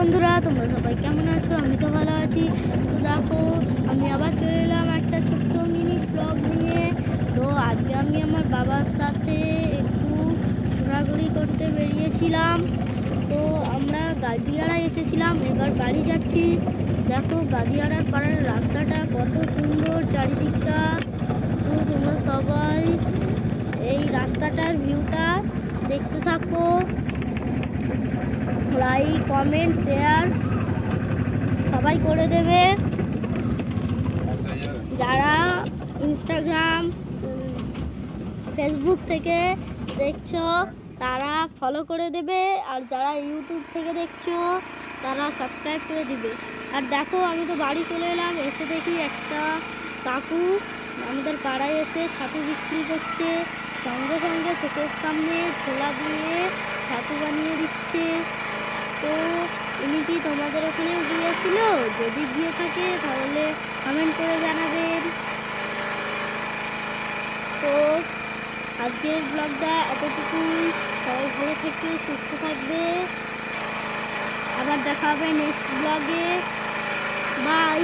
বন্ধুরা, তোমরা সবাই কেমন আছো? আমি তো ভালো আছি। তো দেখো, আমি আবার চলে এলাম একটা ছোট্ট মিনি ব্লগ নিয়ে। তো আজকে আমি আমার বাবার সাথে একটু ঘোরাঘুরি করতে বেরিয়েছিলাম। তো আমরা গাদিয়াড়া এসেছিলাম, এবার বাড়ি যাচ্ছি। দেখো গাদিয়াড়ার পাড়ার রাস্তাটা কত সুন্দর, চারিদিকটা। তো তোমরা সবাই এই রাস্তাটার ভিউটা দেখতে থাকো। লাইক, কমেন্ট, শেয়ার সবাই করে দেবে। যারা ইনস্টাগ্রাম, ফেসবুক থেকে দেখছো তারা ফলো করে দেবে, আর যারা ইউটিউব থেকে দেখছো তারা সাবস্ক্রাইব করে দিবে। আর দেখো, আমি তো বাড়ি চলে এলাম, এসে দেখি একটা কাকু আমাদের পাড়ায় এসে ছাতু বিক্রি করছে। সঙ্গে সঙ্গে চোখের সামনে ছোলা দিয়ে ছাতু বানিয়ে দিচ্ছে। তো ইনি কি তোমাদের ওখানেও গিয়েছিল? যদি গিয়ে থাকে তাহলে কমেন্ট করে জানাবেন। তো আজকের ব্লগটা এতটুকুই। সবাই ভালো থাকবে, সুস্থ থাকবে। আবার দেখা হবে নেক্সট ব্লগে। বাই।